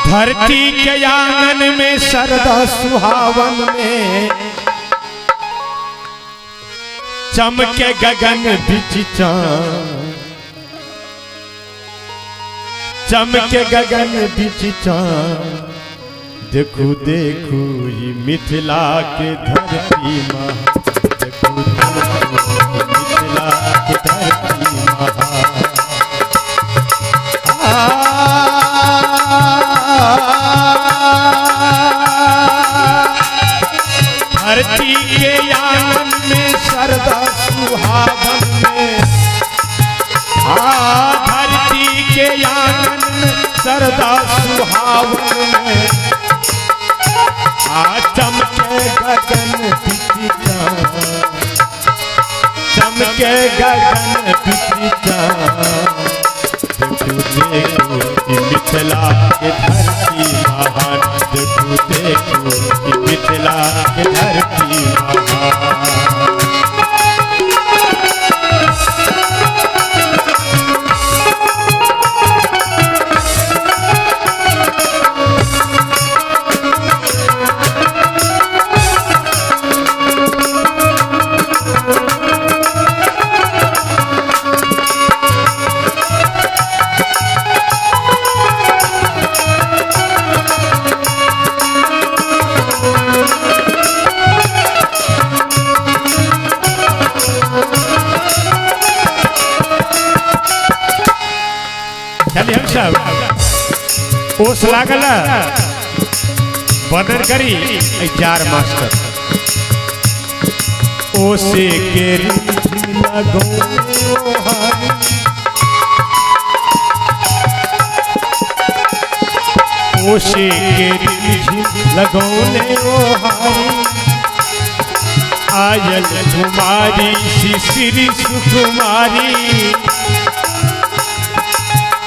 धरती के आंगन में शरदा सुहावन में चमके गगन बिच चांद, चमके गगन बिच चांद। देखू देखू ही मिथिला के धरती माँ, देखू देखू मिथिला के धरती माँ। धरती के आंगन में शरदा सुहावन में, धरती के आंगन में शरदा सुहावन में चमके गगन बिच चांद, चमके गगन बिच चांद। देखू देखू मिथिला के धरती महान, देखू देखू मिथिला के धरती महान। ओस लागल बदर करी जार मास्टर ओसे के लगो ओसे के लगौले ओहारी आयल कुमारी शिशिरी सुकुमारी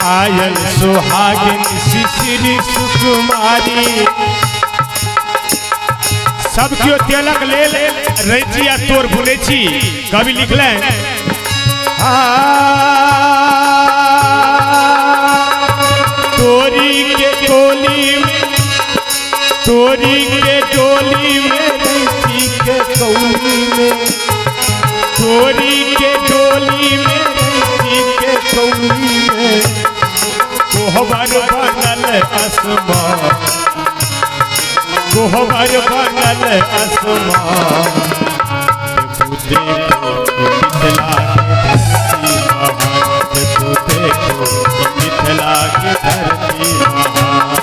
आयल सुहागिन शिशिरी सुकुमारी। सब क्यों तिलक ले ले रजिया तोर भूले छी कवि लिखले तोरी के डोली में, तोरी के डोली में रजी के कौली में, तोरी के डोली में रजी के कौली में कोहबर बनल आसमान, कोहबर बनल आसमान। देखू देखू मिथिला के धरती महान, देखू देखू मिथिला के धरती महान।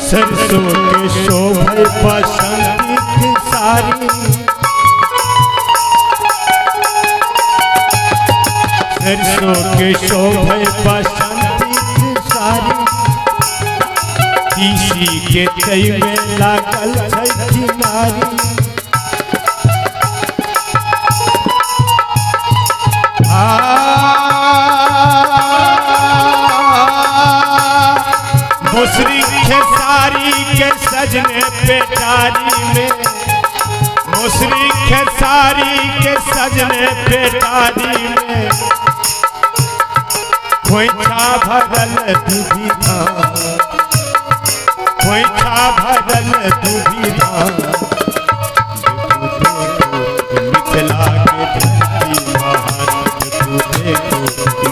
सरसों के शोभे बसंती की सारी, सरसों के शोभे बसंती की सारी। तीसी के तई में लागल छै किनारी, मुसरी खेसारी के सजने पेटारी में, मुसरी खेसारी के सजने पेटारी में खोइछा भरल दूधी धान, खोइछा भरल दूधी धान। मिथिला के धरती महान, देखू देखू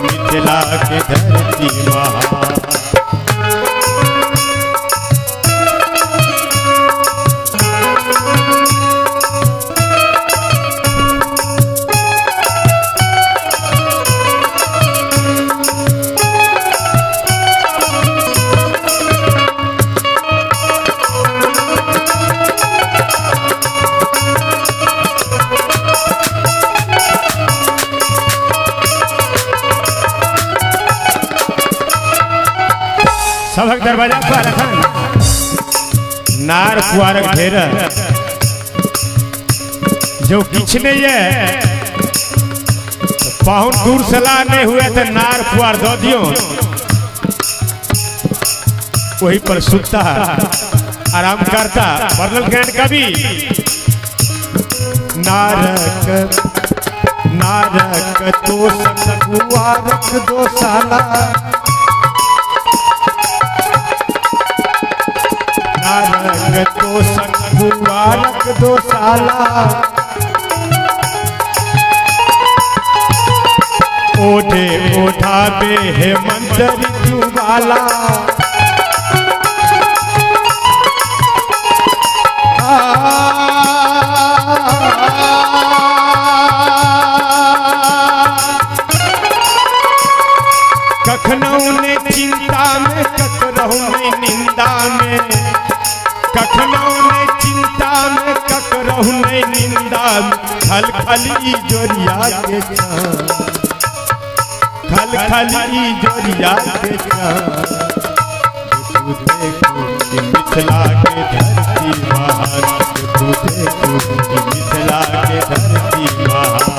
मिथिला के धरती महान। सबक दरवाजा पर रखन नार कुआरक ढेर जो किछ नहीं है पाहुन दूर सलाह नहीं हुए तो नार कुआर दो दियो वही पर सुतता आराम करता। वर्णन ज्ञान कवि नारक नारक तो कुआरक दो साला नारक तो कुआरक दो साला ओढ़े ओढ़ावे है मंदिर जुबाला कखनऊ ने चिंता में ककरहु में निंदा में कखनऊ ने चिंता में ककरहु में निंदा में खल खली जोरिया के खल खली जोरिया के मिथिला के धरती महान मिथिला के धरती महान।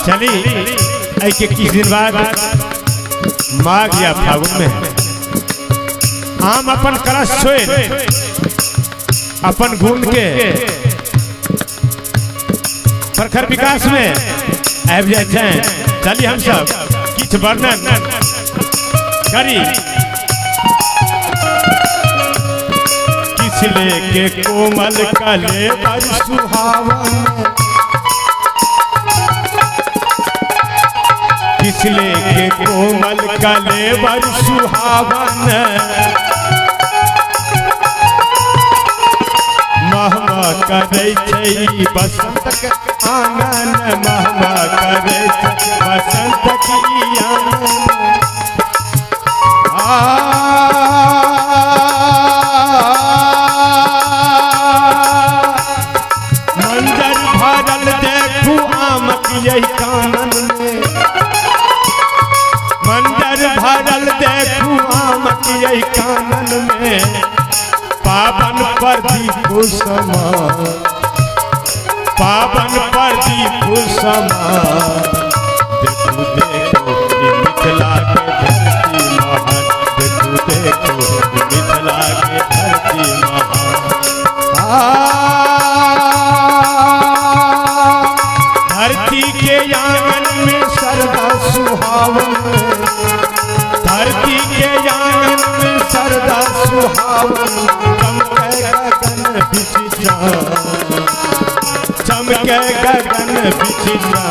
चली ऐसे किस दिन बाद माघ या फागुन में आम अपन कलश सोए अपन गुण के प्रखर विकास में आब जाए। चलिए हम सब किछ वर्णन करी किस लेके कोमल कले बड़ सुहावन किस लेके कोमल कले बड़ सुहावन महमा करे छै बसंत के आंगन महमा करे छै बसंत की आंगन मंजर भरल देखू आमक यही कानन में मंजर भरल देखू आमक यही कानन में पावन प्रदीप समा पावन प्रदीप समा देखो देखो मिथिला के धरती महान देखो देखो मिथिला के धरती महान। धरती के आंगन में सरदा सुहावन धरती के आंगन में सरदा सुहावन चमके गगन बिछिया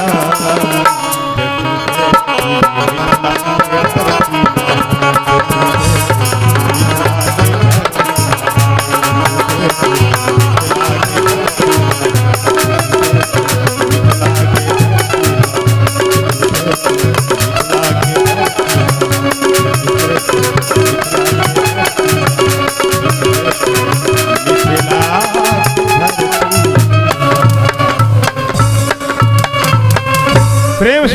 प्रेम